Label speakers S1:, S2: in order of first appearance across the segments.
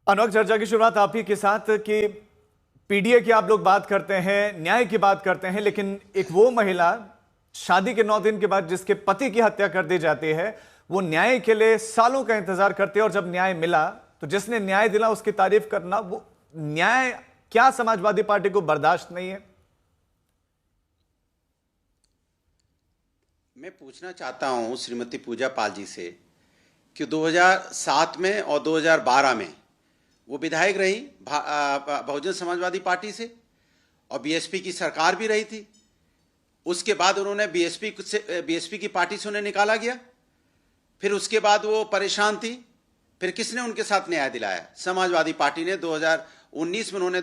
S1: अनोख, चर्चा की शुरुआत आप ही के साथ कि पीडीए की आप लोग बात करते हैं, न्याय की बात करते हैं, लेकिन एक वो महिला शादी के 9 दिन के बाद जिसके पति की हत्या कर दी जाती है, वो न्याय के लिए सालों का इंतजार करती है और जब न्याय मिला तो जिसने न्याय दिला उसकी तारीफ करना, वो न्याय क्या समाजवादी पार्टी को बर्दाश्त नहीं है?
S2: मैं पूछना चाहता हूं श्रीमती पूजा पाल जी से कि 2007 में और 2012 में वो विधायक रही बहुजन समाजवादी पार्टी से और बीएसपी की सरकार भी रही थी। उसके बाद उन्होंने बीएसपी की पार्टी से उन्हें निकाला गया। फिर उसके बाद वो परेशान थी। फिर किसने उनके साथ न्याय दिलाया? समाजवादी पार्टी ने 2019 में उन्होंने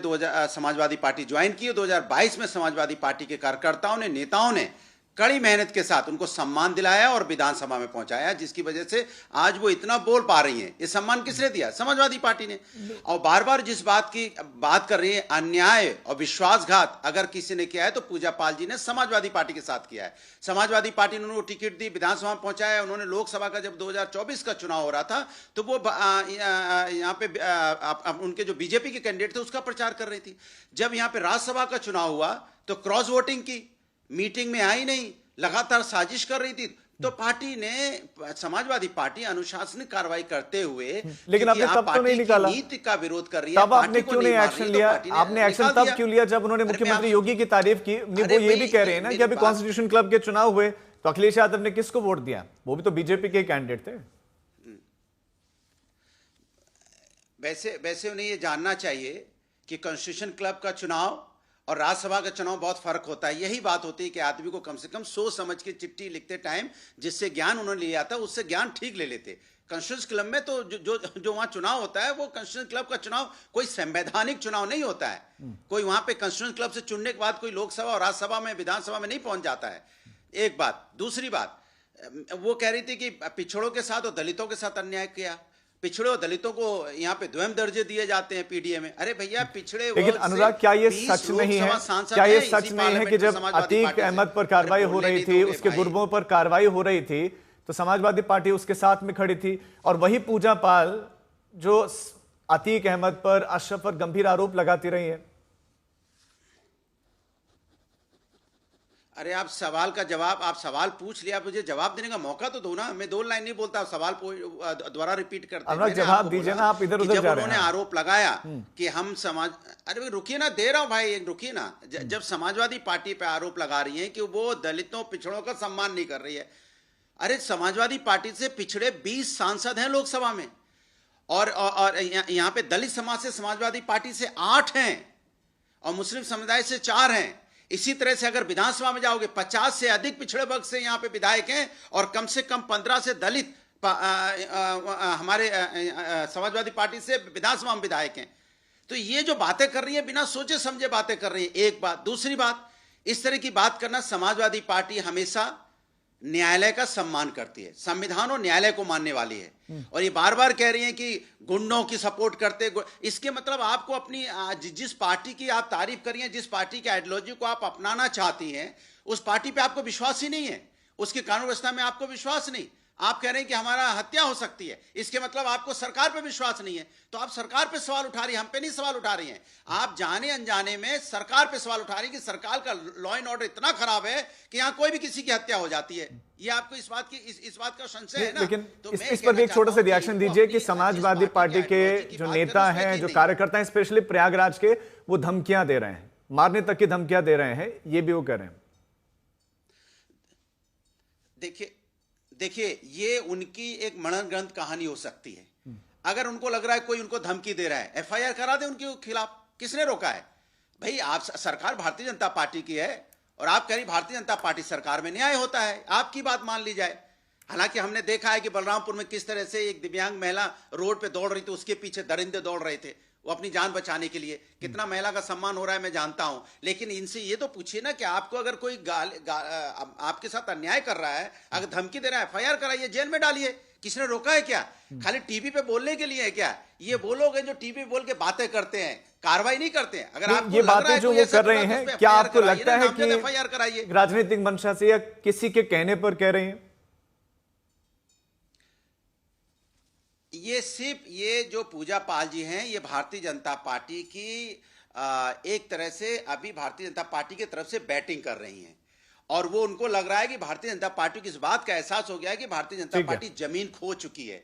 S2: समाजवादी पार्टी ज्वाइन की। 2022 में समाजवादी पार्टी के कार्यकर्ताओं ने, नेताओं ने कड़ी मेहनत के साथ उनको सम्मान दिलाया और विधानसभा में पहुंचाया, जिसकी वजह से आज वो इतना बोल पा रही हैं। ये सम्मान किसने दिया? समाजवादी पार्टी ने। और बार बार जिस बात की बात कर रही है, अन्याय और विश्वासघात अगर किसी ने किया है तो पूजा पाल जी ने समाजवादी पार्टी के साथ किया है। समाजवादी पार्टी ने उनको टिकट दी, विधानसभा में पहुंचाया। उन्होंने लोकसभा का जब 2024 का चुनाव हो रहा था तो वो यहाँ पे उनके जो बीजेपी के कैंडिडेट थे उसका प्रचार कर रही थी। जब यहाँ पे राज्यसभा का चुनाव हुआ तो क्रॉस वोटिंग की, मीटिंग में आई नहीं, लगातार साजिश कर रही थी। तो पार्टी ने, समाजवादी पार्टी अनुशासनिक कार्रवाई करते हुए,
S1: लेकिन आपने तब तो नहीं निकाला,
S2: नीति का विरोध कर रही है,
S1: तब आपने क्यों नहीं एक्शन लिया? आपने एक्शन तब क्यों लिया जब उन्होंने मुख्यमंत्री योगी की तारीफ की? वो ये भी कह रहे हैं ना कि अभी कॉन्स्टिट्यूशन क्लब के चुनाव हुए तो अखिलेश यादव ने किसको वोट दिया? वो भी तो बीजेपी के कैंडिडेट थे।
S2: वैसे उन्हें ये जानना चाहिए कि कॉन्स्टिट्यूशन क्लब का चुनाव और राज्यसभा का चुनाव बहुत फर्क होता है। यही बात होती है कि आदमी को कम से कम सोच समझ के चिट्ठी लिखते टाइम जिससे ज्ञान उन्होंने लिया था उससे ज्ञान ठीक ले लेते। कॉन्स्टिट्यूशन क्लब में तो जो वहां चुनाव होता है वो कॉन्स्टिट्यूशन क्लब का चुनाव कोई संवैधानिक चुनाव नहीं होता है। कोई वहां पे कॉन्स्टिट्यूशन क्लब से चुनने के बाद कोई लोकसभा और राज्यसभा में, विधानसभा में नहीं पहुंच जाता है। एक बात। दूसरी बात, वो कह रही थी कि पिछड़ों के साथ और दलितों के साथ अन्याय किया। पिछड़े और दलितों को यहाँ पे द्वैम दर्जे दिए जाते हैं पीडीए में। अरे भैया, पिछड़े।
S1: लेकिन अनुराग, क्या ये सच नहीं है? क्या ये सच नहीं है कि जब अतीक अहमद पर कार्रवाई हो रही थी, उसके गुर्गों पर कार्रवाई हो रही थी, तो समाजवादी पार्टी उसके साथ में खड़ी थी और वही पूजा पाल जो अतीक अहमद पर, अशरफ पर गंभीर आरोप लगाती रही है?
S2: अरे आप सवाल का जवाब, आप सवाल पूछ लिया, मुझे जवाब देने का मौका तो दो ना। मैं 2 लाइन नहीं बोलता, सवाल दोबारा रिपीट करते हैं।
S1: जवाब दीजिए ना, आप इधर उधर जा रहे हैं।
S2: जब उन्होंने आरोप लगाया कि हम समाज, अरे रुकिए ना, दे रहा हूं भाई, रुकिए ना। जब समाजवादी पार्टी पे आरोप लगा रही है कि वो दलितों, पिछड़ों का सम्मान नहीं कर रही है। अरे समाजवादी पार्टी से पिछड़े 20 सांसद हैं लोकसभा में और यहाँ पे दलित समाज से समाजवादी पार्टी से 8 हैं और मुस्लिम समुदाय से 4 हैं। इसी तरह से अगर विधानसभा में जाओगे 50 से अधिक पिछड़े वर्ग से यहाँ पे विधायक हैं और कम से कम 15 से दलित हमारे समाजवादी पार्टी से विधानसभा में विधायक हैं। तो ये जो बातें कर रही है बिना सोचे समझे बातें कर रही है। एक बात। दूसरी बात, इस तरह की बात करना, समाजवादी पार्टी हमेशा न्यायालय का सम्मान करती है, संविधान और न्यायालय को मानने वाली है। और ये बार बार कह रही हैं कि गुंडों की सपोर्ट करते, इसके मतलब आपको अपनी जिस पार्टी की आप तारीफ कर रही हैं, जिस पार्टी की आइडियोलॉजी को आप अपनाना चाहती हैं, उस पार्टी पे आपको विश्वास ही नहीं है, उसकी कानून व्यवस्था में आपको विश्वास नहीं। आप कह रहे हैं कि हमारा हत्या हो सकती है, इसके मतलब आपको सरकार पे विश्वास नहीं है। तो आप सरकार पे सवाल उठा रही हैं, हम पे नहीं सवाल उठा रही हैं। आप जाने अनजाने में सरकार पे सवाल उठा रही हैं कि सरकार का लॉ एंड ऑर्डर इतना खराब है कि यहाँ कोई भी किसी की हत्या हो जाती है। ये आपको इस बात का संशय है ना?
S1: लेकिन
S2: तो
S1: इस पर भी एक छोटा सा रिएक्शन दीजिए कि समाजवादी पार्टी के जो नेता हैं, जो कार्यकर्ता हैं, स्पेशली प्रयागराज के, वो धमकियां दे रहे हैं, मारने तक की धमकियां दे रहे हैं, ये भी वो कह रहे हैं।
S2: देखिए, ये उनकी एक मनगढ़ंत कहानी हो सकती है। अगर उनको लग रहा है कोई उनको धमकी दे रहा है, एफआईआर करा दे उनके खिलाफ। किसने रोका है भाई? आप, सरकार भारतीय जनता पार्टी की है और आप कह रही भारतीय जनता पार्टी सरकार में न्याय होता है, आपकी बात मान ली जाए। हालांकि हमने देखा है कि बलरामपुर में किस तरह से एक दिव्यांग महिला रोड पे दौड़ रही थी, उसके पीछे दरिंदे दौड़ रहे थे, वो अपनी जान बचाने के लिए। कितना महिला का सम्मान हो रहा है मैं जानता हूं, लेकिन इनसे ये तो पूछिए ना कि आपको अगर कोई आपके साथ अन्याय कर रहा है, अगर धमकी दे रहा है, एफआईआर कराइए, जेल में डालिए। किसने रोका है क्या? खाली टीवी पे बोलने के लिए है क्या? ये वो लोग हैं जो टीवी पे बोल के बातें करते हैं, कार्रवाई नहीं करते हैं। अगर आप
S1: ये बातें जो वो कर रहे हैं, क्या आपको लगता है कि
S2: एफआईआर कराइए?
S1: राजनीतिक मंशा से या किसी के कहने पर कह रहे हैं?
S2: ये सिर्फ ये जो पूजा पाल जी हैं, ये भारतीय जनता पार्टी की एक तरह से अभी भारतीय जनता पार्टी की तरफ से बैटिंग कर रही हैं, और वो उनको लग रहा है कि भारतीय जनता पार्टी को इस बात का एहसास हो गया है कि भारतीय जनता पार्टी जमीन खो चुकी है,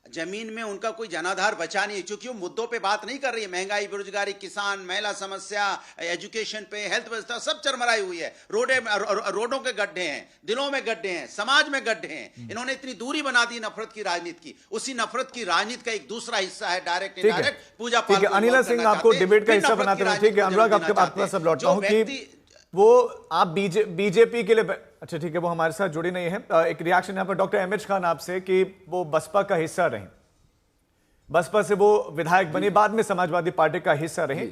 S2: जमीन में उनका कोई जनाधार बचा नहीं है, क्योंकि वो मुद्दों पे बात नहीं कर रही है। महंगाई, बेरोजगारी, किसान, महिला समस्या, एजुकेशन पे, हेल्थ व्यवस्था सब चरमराई हुई है। रोडों के गड्ढे हैं, दिलों में गड्ढे हैं, समाज में गड्ढे हैं। इन्होंने इतनी दूरी बना दी नफरत की राजनीति की। उसी नफरत की राजनीति का एक दूसरा हिस्सा है डायरेक्ट इनडायरेक्ट पूजा पाल।
S1: अनिला सिंह, आपको डिबेट का हिस्सा बनाते हैं। ठीक है अनुराग, आपके बात पर सब लौटता हूं कि वो आप बीजेपी के लिए, अच्छा ठीक है, वो हमारे साथ जुड़ी नहीं है। एक रिएक्शन यहां पर डॉक्टर एमएच खान आपसे कि वो बसपा का हिस्सा रही, बसपा से वो विधायक बनी, बाद में समाजवादी पार्टी का हिस्सा रही।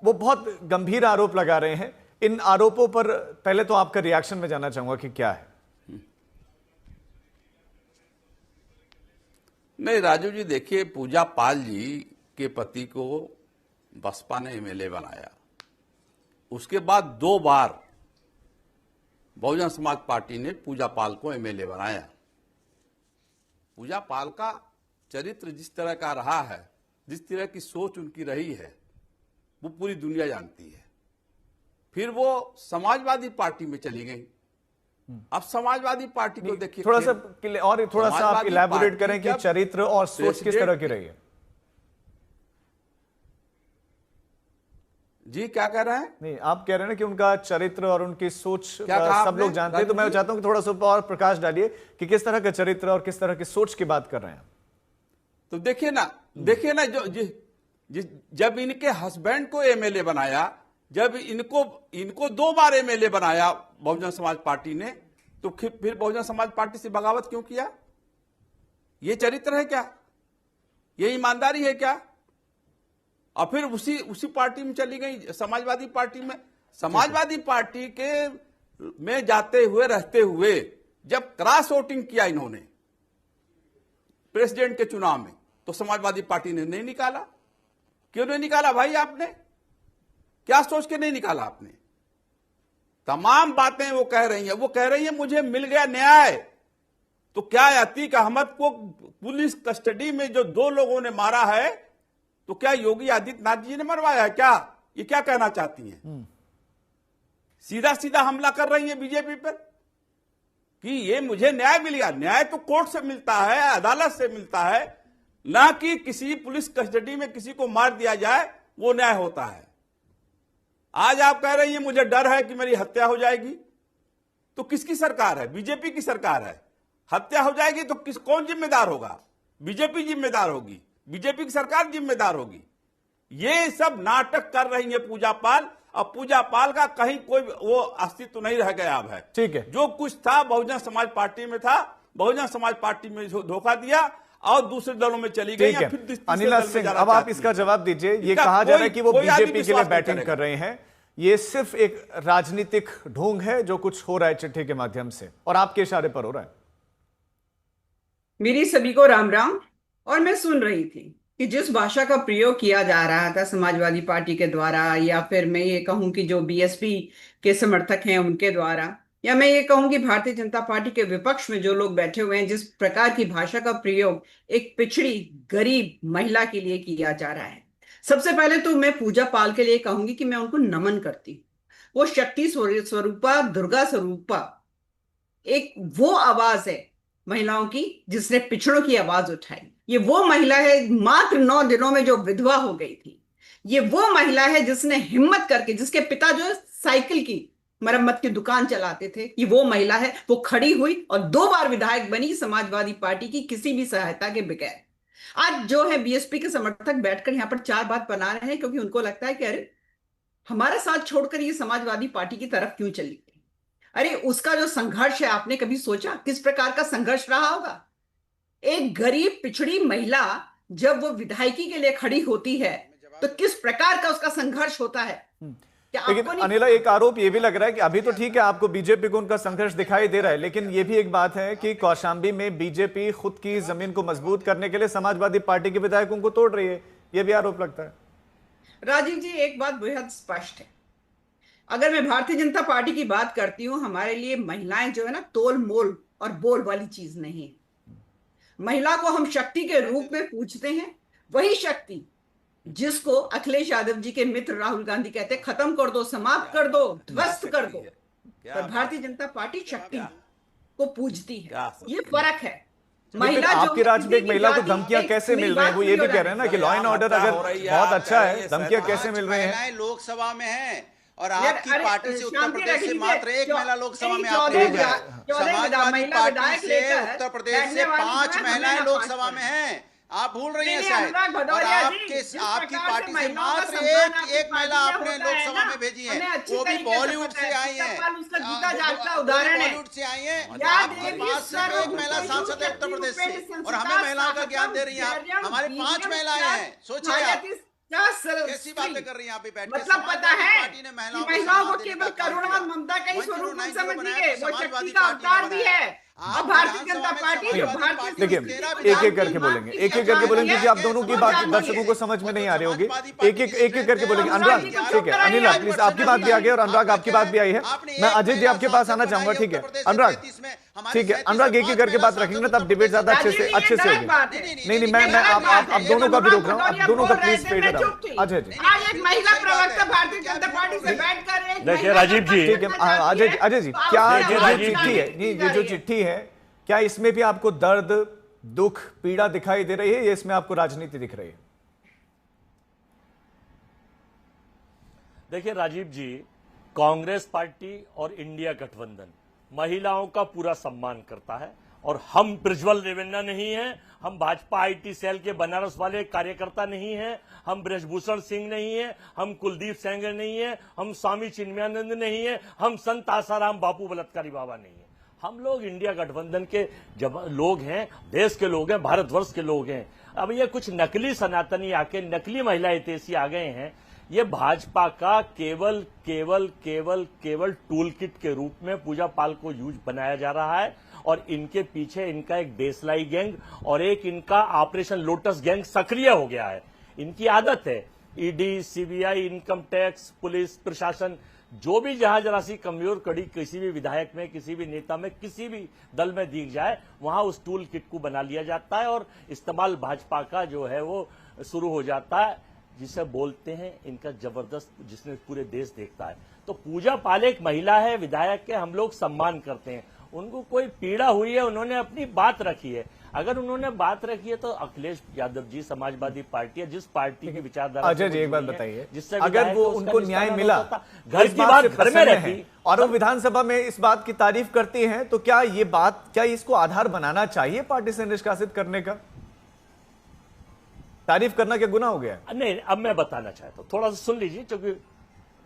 S1: वो बहुत गंभीर आरोप लगा रहे हैं। इन आरोपों पर पहले तो आपका रिएक्शन में जानना चाहूंगा कि क्या है।
S3: नहीं राजू जी, देखिए, पूजा पाल जी के पति को बसपा ने एमएलए बनाया, उसके बाद 2 बार बहुजन समाज पार्टी ने पूजा पाल को एमएलए बनाया। पूजा पाल का चरित्र जिस तरह का रहा है, जिस तरह की सोच उनकी रही है, वो पूरी दुनिया जानती है। फिर वो समाजवादी पार्टी में चली गई। अब समाजवादी पार्टी को देखिए,
S1: थोड़ा सा आप इलैबोरेट करें कि चरित्र और सोच किस तरह की रही है।
S3: जी क्या कह रहे हैं?
S1: नहीं, आप कह रहे हैं ना कि उनका चरित्र और उनकी सोच सब लोग जानते हैं, तो मैं चाहता हूं कि थोड़ा सा और प्रकाश डालिए कि किस तरह का चरित्र और किस तरह की सोच की बात कर रहे हैं।
S3: तो देखिए ना जब इनके हस्बैंड को एमएलए बनाया, जब इनको 2 बार एमएलए बनाया बहुजन समाज पार्टी ने, तो फिर बहुजन समाज पार्टी से बगावत क्यों किया? ये चरित्र है क्या? ये ईमानदारी है क्या? और फिर उसी पार्टी में चली गई, समाजवादी पार्टी में। समाजवादी पार्टी के में जाते हुए रहते हुए जब क्रॉस वोटिंग किया इन्होंने प्रेसिडेंट के चुनाव में, तो समाजवादी पार्टी ने नहीं निकाला। क्यों नहीं निकाला भाई? आपने क्या सोच के नहीं निकाला? आपने तमाम बातें वो कह रही है मुझे मिल गया न्याय। तो क्या अतीक अहमद को पुलिस कस्टडी में जो 2 लोगों ने मारा है, तो क्या योगी आदित्यनाथ जी ने मरवाया है क्या? ये क्या कहना चाहती हैं? सीधा सीधा हमला कर रही है बीजेपी पर कि ये मुझे न्याय मिल गया। न्याय तो कोर्ट से मिलता है, अदालत से मिलता है, ना कि किसी पुलिस कस्टडी में किसी को मार दिया जाए वो न्याय होता है। आज आप कह रही हैं मुझे डर है कि मेरी हत्या हो जाएगी। तो किसकी सरकार है? बीजेपी की सरकार है। हत्या हो जाएगी तो कौन जिम्मेदार होगा? बीजेपी जिम्मेदार होगी, बीजेपी की सरकार जिम्मेदार होगी। ये सब नाटक कर रही है पूजा पाल, और पूजा पाल का कहीं कोई वो अस्तित्व नहीं रह गया अब है।
S1: ठीक है,
S3: जो कुछ था बहुजन समाज पार्टी में था, बहुजन समाज पार्टी में धोखा दिया और दूसरे दलों में चली गई।
S1: अनिला सिंह, अब आप इसका जवाब दीजिए। ये कहा जा रहा है कि वो बीजेपी के लिए बैटिंग कर रहे हैं, ये सिर्फ एक राजनीतिक ढोंग है जो कुछ हो रहा है चिट्ठी के माध्यम से, और आपके इशारे पर हो रहा है।
S4: मेरी सभी को राम राम। और मैं सुन रही थी कि जिस भाषा का प्रयोग किया जा रहा था समाजवादी पार्टी के द्वारा, या फिर मैं ये कहूं कि जो बीएसपी के समर्थक हैं उनके द्वारा, या मैं ये कहूं कि भारतीय जनता पार्टी के विपक्ष में जो लोग बैठे हुए हैं, जिस प्रकार की भाषा का प्रयोग एक पिछड़ी गरीब महिला के लिए किया जा रहा है। सबसे पहले तो मैं पूजा पाल के लिए कहूंगी कि मैं उनको नमन करती हूँ। वो शक्ति स्वरूपा, दुर्गा स्वरूपा, एक वो आवाज है महिलाओं की जिसने पिछड़ों की आवाज उठाई। ये वो महिला है मात्र 9 दिनों में जो विधवा हो गई थी। ये वो महिला है जिसने हिम्मत करके, जिसके पिता जो साइकिल की मरम्मत की दुकान चलाते थे, ये वो महिला है। वो खड़ी हुई और 2 बार विधायक बनी समाजवादी पार्टी की किसी भी सहायता के बगैर। आज जो है बीएसपी के समर्थक बैठकर यहां पर 4 बात बना रहे हैं, क्योंकि उनको लगता है कि अरे हमारा साथ छोड़कर ये समाजवादी पार्टी की तरफ क्यों चली गई। अरे उसका जो संघर्ष है, आपने कभी सोचा किस प्रकार का संघर्ष रहा होगा? एक गरीब पिछड़ी महिला जब वो विधायकी के लिए खड़ी होती है तो किस प्रकार का उसका संघर्ष होता है।
S1: लेकिन अनिला, एक आरोप ये भी लग रहा है कि अभी तो ठीक है आपको बीजेपी को उनका संघर्ष दिखाई दे रहा है, लेकिन ये भी एक बात है कि कौशांबी में बीजेपी खुद की जमीन को मजबूत करने के लिए समाजवादी पार्टी के विधायकों को तोड़ रही है, ये भी आरोप लगता है।
S4: राजीव जी, एक बात बेहद स्पष्ट है। अगर मैं भारतीय जनता पार्टी की बात करती हूं, हमारे लिए महिलाएं जो है ना, तोल मोल और बोल वाली चीज नहीं। महिला को हम शक्ति के रूप में पूछते हैं, वही शक्ति जिसको अखिलेश यादव जी के मित्र राहुल गांधी कहते हैं खत्म कर दो, समाप्त कर दो, ध्वस्त कर दो, पर भारतीय जनता पार्टी शक्ति को पूजती है। ये फर्क है।
S1: महिला आपके राज्य में एक महिला को धमकियां कैसे मिल रही है? वो ये भी कह रहे हैं ना कि लॉ एंड ऑर्डर अगर बहुत अच्छा है, धमकियां कैसे मिल रही हैं?
S2: लोकसभा में है और आपकी पार्टी से उत्तर प्रदेश से मात्र एक महिला लोकसभा में आप समाजवादी पार्टी से उत्तर प्रदेश से 5 महिलाएं लोकसभा में हैं। आप भूल रही हैं शायद। और आपकी पार्टी से मात्र एक महिला आपने लोकसभा में भेजी है, वो भी बॉलीवुड से आई है। बॉलीवुड से आई है। आपके पास सिर्फ एक महिला सांसद है उत्तर प्रदेश से, और हमें महिलाओं का ज्ञान दे रही हैं। हमारी 5 महिलाएं हैं। सोचिए आप कैसी बातें कर रही हैं। आप भी बैठ के
S4: मतलब पता है कि महिलाओं को केवल करुणा और ममता का ही स्वरूप मत समझिए, वो शक्ति का अवतार भी है। अब भारतीय जनता पार्टी
S1: देखिए, एक एक करके बोलेंगे, एक एक करके बोलेंगे, क्योंकि आप दोनों की बात दर्शकों को समझ में नहीं आ रही होगी। एक एक करके बोलेंगे। अनुराग, ठीक है, अनिल प्लीज, आपकी बात भी आ गई और अनुराग आपकी बात भी आई है। मैं अजय जी आपके पास आना चाहूंगा। ठीक है अनुराग, ठीक है अनुराग, एक एक करके बात रखेंगे ना, तब डिबेट ज्यादा अच्छे से होगी। नहीं, मैं आप दोनों का भी रोक रहा हूँ, आप दोनों का please fade down. Ajay ji,
S4: आज एक महिला प्रवक्ता भारतीय जनता पार्टी से बैठकर
S5: देखिए राजीव जी,
S1: ठीक है अजय जी, क्या ये चिट्ठी है, ये जो चिट्ठी है, क्या इसमें भी आपको दर्द, दुख, पीड़ा दिखाई दे रही है या इसमें आपको राजनीति दिख रही है?
S5: देखिए राजीव जी, कांग्रेस पार्टी और इंडिया गठबंधन महिलाओं का पूरा सम्मान करता है, और हम प्रज्वल रेवन्ना नहीं हैं, हम भाजपा आईटी सेल के बनारस वाले कार्यकर्ता नहीं हैं, हम ब्रजभूषण सिंह नहीं हैं, हम कुलदीप सेंगर नहीं हैं, हम स्वामी चिन्मयानंद नहीं हैं, हम संत आसाराम बापू बलात्कारी बाबा नहीं हैं। हम लोग इंडिया गठबंधन के लोग हैं, देश के लोग हैं, भारतवर्ष के लोग हैं। अब ये कुछ नकली सनातनी आके, नकली महिला हितैषी आ गए हैं। ये भाजपा का केवल केवल केवल केवल टूल किट के रूप में पूजा पाल को यूज बनाया जा रहा है, और इनके पीछे इनका एक देसलाई गैंग और एक इनका ऑपरेशन लोटस गैंग सक्रिय हो गया है। इनकी आदत है, ED, CBI, income tax, police प्रशासन, जो भी जहां जरा सी कमजोर कड़ी किसी भी विधायक में, किसी भी नेता में, किसी भी दल में दिख जाए, वहां उस टूल किट को बना लिया जाता है और इस्तेमाल भाजपा का जो है वो शुरू हो जाता है, जिसे बोलते हैं इनका जबरदस्त, जिसने पूरे देश देखता है। तो पूजा पाल एक महिला है, विधायक के हम लोग सम्मान करते हैं। उनको कोई पीड़ा हुई है, उन्होंने अपनी बात रखी है। अगर उन्होंने बात रखी है तो अखिलेश यादव जी समाजवादी पार्टी है, जिस पार्टी की विचारधारा,
S1: अजय जी एक बात बताइए,
S5: जिससे
S1: अगर वो उनको न्याय मिला,
S5: घर की बात घर में रहती
S1: और वो विधानसभा में इस बात की तारीफ करती हैं, तो क्या ये बात, क्या इसको आधार बनाना चाहिए पार्टी से निष्कासित करने का? तारीफ करना क्या गुनाह हो गया?
S5: नहीं, अब मैं बताना चाहता हूं, थोड़ा सा सुन लीजिए, क्योंकि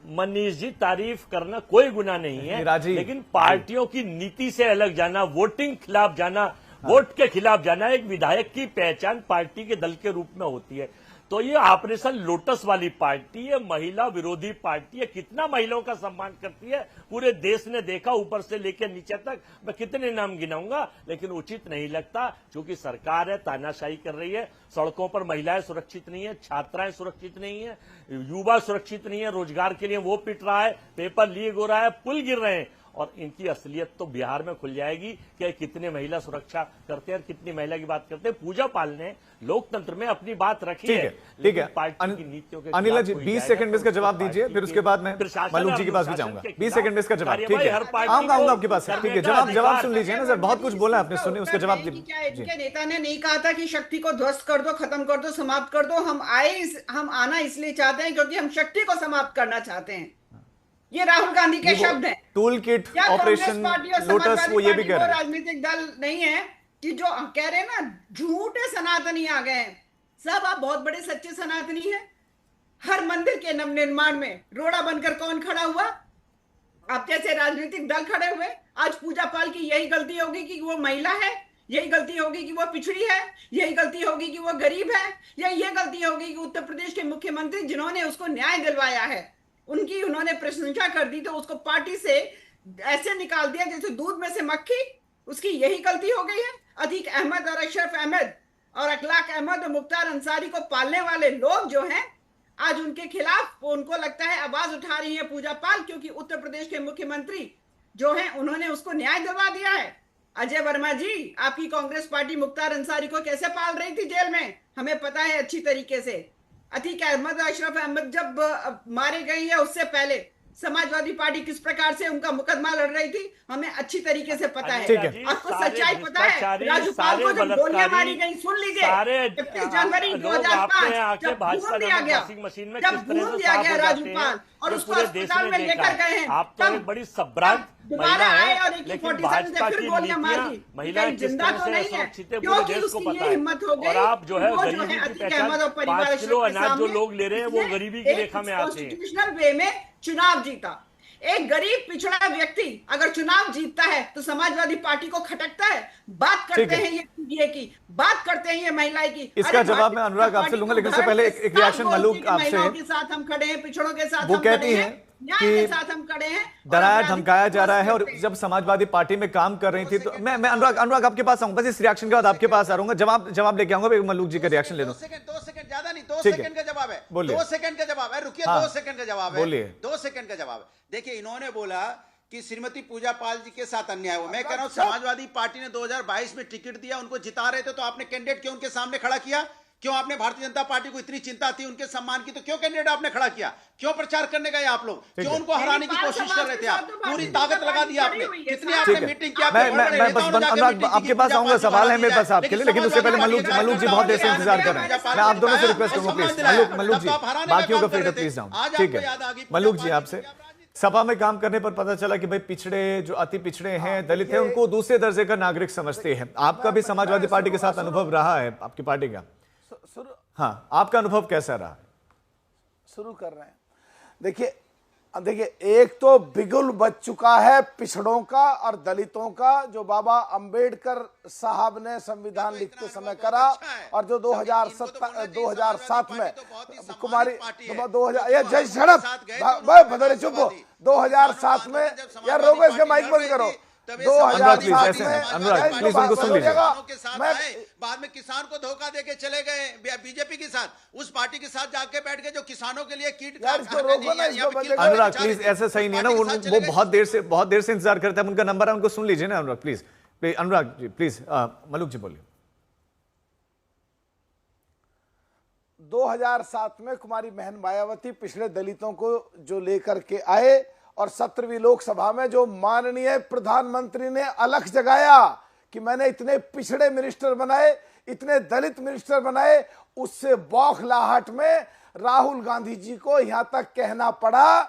S5: मनीष जी, तारीफ करना कोई गुनाह नहीं है, लेकिन पार्टियों की नीति से अलग जाना, वोटिंग खिलाफ जाना, वोट के खिलाफ जाना, एक विधायक की पहचान पार्टी के दल के रूप में होती है। तो ये ऑपरेशन लोटस वाली पार्टी है, महिला विरोधी पार्टी है। कितना महिलाओं का सम्मान करती है पूरे देश ने देखा, ऊपर से लेकर नीचे तक। मैं कितने नाम गिनाऊंगा, लेकिन उचित नहीं लगता, क्योंकि सरकार है, तानाशाही कर रही है। सड़कों पर महिलाएं सुरक्षित नहीं है, छात्राएं सुरक्षित नहीं है, युवा सुरक्षित नहीं है, रोजगार के लिए वो पिट रहा है, पेपर लीक हो रहा है, पुल गिर रहे हैं। और इनकी असलियत तो बिहार में खुल जाएगी कि कितने महिला सुरक्षा करते हैं और कितनी महिला की बात करते हैं। पूजा पाल ने लोकतंत्र में अपनी बात रखी है,
S1: ठीक है।
S5: पार्टी की नीतियों के
S1: अनिल जी 20 सेकंड में इसका जवाब दीजिए, फिर उसके बाद मैं मलूक जी के पास भी जाऊंगा। 20 सेकंड में इसका जवाब, ठीक है, आऊंगा आपके पास, ठीक है। जवाब सुन लीजिए ना सर, बहुत कुछ बोला आपने, सुनिए उसका जवाब दीजिए।
S4: क्या नेता ने नहीं कहा था कि शक्ति को ध्वस्त कर दो, खत्म कर दो, समाप्त कर दो? हम आना इसलिए चाहते हैं क्योंकि हम शक्ति को समाप्त करना चाहते हैं। ये राहुल गांधी के शब्द हैं।
S1: टूल किट, ऑपरेशन लोटस, वो ये भी कह रहे हैं।
S4: राजनीतिक दल नहीं है कि जो कह रहे हैं ना झूठे सनातनी आ गए हैं। सब आप बहुत बड़े सच्चे सनातनी हैं। हर मंदिर के नवनिर्माण में रोड़ा बनकर कौन खड़ा हुआ? आप जैसे राजनीतिक दल खड़े हुए। आज पूजा पाल की यही गलती होगी कि वो महिला है, यही गलती होगी कि वो पिछड़ी है, यही गलती होगी कि वो गरीब है, या ये गलती होगी कि उत्तर प्रदेश के मुख्यमंत्री जिन्होंने उसको न्याय दिलवाया है, उनकी उन्होंने प्रशंसा कर दी तो उसको पार्टी से ऐसे निकाल दिया जैसे दूध में से मक्खी। उसकी यही गलती हो गई है। अतीक अहमद और अशरफ अहमद और अखलाक अहमद और मुख्तार अंसारी को पालने वाले लोग जो हैं, आज उनके खिलाफ उनको लगता है आवाज उठा रही है पूजा पाल, क्योंकि उत्तर प्रदेश के मुख्यमंत्री जो हैं उन्होंने उसको न्याय दिलवा दिया है। अजय वर्मा जी, आपकी कांग्रेस पार्टी मुख्तार अंसारी को कैसे पाल रही थी जेल में, हमें पता है अच्छी तरीके से। अतीक अहमद, अशरफ अहमद जब मारे गए या उससे पहले समाजवादी पार्टी किस प्रकार से उनका मुकदमा लड़ रही थी, हमें अच्छी तरीके से पता है।
S1: ठीक है।
S4: आपको सच्चाई पता है? राजपाल को जब गोलियां मारी गई, सुन लीजिए, 31 जनवरी 2005 जब भून दिया गया, राजपाल और उसको अस्पताल में लेकर गए हैं,
S5: आप तो एक बड़ी संभ्रांत
S4: दोबारा आए और
S5: लेकिन भाजपा की नीतियां महिलाएं किस तरह से सुरक्षित है पूरे देश को पता है। और आप जो है गरीबी की पहचान 5 किलो अनाज जो लोग ले रहे हैं वो गरीबी की रेखा में आते हैं।
S4: कॉन्स्टिट्यूशनल वे में चुनाव जीता। एक गरीब पिछड़ा व्यक्ति अगर चुनाव जीतता है तो समाजवादी पार्टी को खटकता है। बात करते हैं ये पीडीए की, बात करते हैं ये महिलाएं की।
S1: इसका जवाब मैं अनुराग आपसे लूंगा, लेकिन उससे पहले एक रिएक्शन मलूक आपसे।
S4: महिलाओं के साथ हम खड़े हैं, पिछड़ों के साथ
S1: वो
S4: हम
S1: कहती
S4: खड़े
S1: हैं
S4: हैं, न्याय के साथ हम खड़े हैं,
S1: डराया धमकाया जा रहा है। और जब समाजवादी पार्टी में काम कर रही थी तो मैं अनुराग आपके पास आऊंगा, बस इस रिएक्शन के बाद आपके पास आ रहूंगा, जवाब लेके आऊंगा। मलूक जी का रिएक्शन ले लो।
S2: 2 सेकंड ज्यादा नहीं, 2 सेकंड का जवाब है। 2 सेकंड का जवाब है, रुकिए। 2 सेकंड का जवाब है,
S1: बोलिए।
S2: 2 सेकंड का जवाब है। देखिए, इन्होंने बोला कि श्रीमती पूजा पाल जी के साथ अन्याय हुआ। मैं कह रहा हूं समाजवादी पार्टी ने 2022 में टिकट दिया, उनको जिता रहे थे, तो आपने कैंडिडेट क्यों उनके सामने खड़ा किया? क्यों आपने भारतीय जनता पार्टी को इतनी चिंता थी उनके सम्मान की, तो क्यों कैंडिडेट आपने खड़ा किया? क्यों प्रचार करने गए आप लोग? क्यों उनको हराने की कोशिश कर रहे थे? आप पूरी ताकत लगा दी आपने। कितनी आपने मीटिंग किया?
S1: मैं बस अनुराग आपके पास आऊंगा, सवाल है मेरे पास आपके लिए, लेकिन उससे पहले मलूक जी बहुत देर से इंतजार कर रहे हैं। मैं आप दोनों से रिक्वेस्ट करूंगा प्लीज, मलूक जी बाकियों का फेवरेट प्लीज डाउन। ठीक है मलूक जी, आपसे सभा में काम करने पर पता चला कि भाई पिछड़े, जो अति पिछड़े हैं, दलित हैं, उनको दूसरे दर्जे का नागरिक समझते हैं। आपका भी समाजवादी पार्टी के साथ अनुभव रहा है, आपकी पार्टी का? हाँ, आपका अनुभव कैसा रहा?
S6: शुरू कर रहे हैं। देखिए एक तो बिगुल बच चुका है पिछड़ों का और दलितों का, जो बाबा अंबेडकर साहब ने संविधान लिखते समय करा, और जो 2007 में कुमारी 2007 में, यार रोको इसके माइक बंद करो। 2007 में
S1: अनुराग प्लीज उनको सुन लीजिएगा।
S2: बाद में किसान को धोखा देके चले गए बीजेपी के साथ, उस पार्टी के साथ जाके बैठ गए जो किसानों के लिए कीट।
S1: अनुराग प्लीज, ऐसा सही नहीं है ना, वो बहुत देर से इंतजार करते हैं। उनका नंबर है, उनको सुन लीजिए ना अनुराग प्लीज। अनुराग जी प्लीज, मलूक जी बोलिए।
S6: 2007 में कुमारी बहन मायावती पिछड़े दलितों को जो लेकर के आए, और 17वीं लोकसभा में जो माननीय प्रधानमंत्री ने अलख जगाया कि मैंने इतने पिछड़े मिनिस्टर बनाए, इतने दलित मिनिस्टर बनाए, उससे बौखलाहट में राहुल गांधी जी को यहां तक कहना पड़ा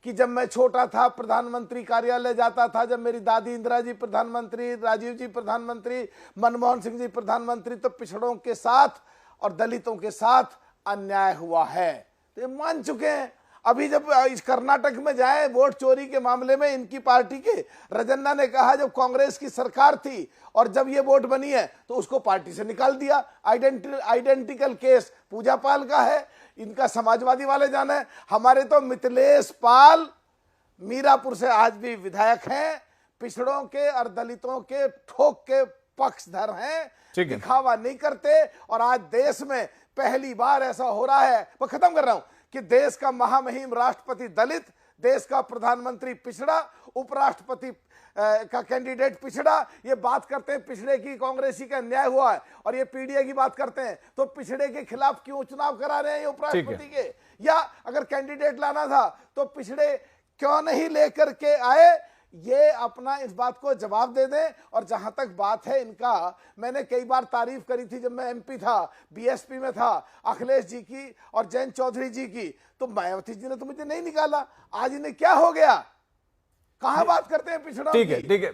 S6: कि जब मैं छोटा था प्रधानमंत्री कार्यालय जाता था, जब मेरी दादी इंदिरा जी प्रधानमंत्री, राजीव जी प्रधानमंत्री, मनमोहन सिंह जी प्रधानमंत्री, तो पिछड़ों के साथ और दलितों के साथ अन्याय हुआ है। तो ये मान चुके हैं। अभी जब इस कर्नाटक में जाए वोट चोरी के मामले में, इनकी पार्टी के रजन्ना ने कहा जब कांग्रेस की सरकार थी और जब ये वोट बनी है तो उसको पार्टी से निकाल दिया। आइडेंटिकल केस पूजा पाल का है, इनका समाजवादी वाले जाने। हमारे तो मिथिलेश पाल मीरापुर से आज भी विधायक हैं, पिछड़ों के और दलितों के ठोक के पक्षधर हैं, दिखावा नहीं करते। और आज देश में पहली बार ऐसा हो रहा है, मैं खत्म कर रहा हूं, कि देश का महामहिम राष्ट्रपति दलित, देश का प्रधानमंत्री पिछड़ा, उपराष्ट्रपति का कैंडिडेट पिछड़ा। ये बात करते हैं पिछड़े की, कांग्रेसी का अन्याय हुआ है, और ये पीडीए की बात करते हैं। तो पिछड़े के खिलाफ क्यों चुनाव करा रहे हैं ये उपराष्ट्रपति के? या अगर कैंडिडेट लाना था तो पिछड़े क्यों नहीं लेकर के आए? ये अपना इस बात को जवाब दे दें। और जहां तक बात है इनका, मैंने कई बार तारीफ करी थी जब मैं एमपी था, बीएसपी में था, अखिलेश जी की और जयंत चौधरी जी की, तो मायावती जी ने तो मुझे नहीं निकाला। आज इन्हें क्या हो गया? कहां बात करते हैं पिछड़ों की?
S1: ठीक है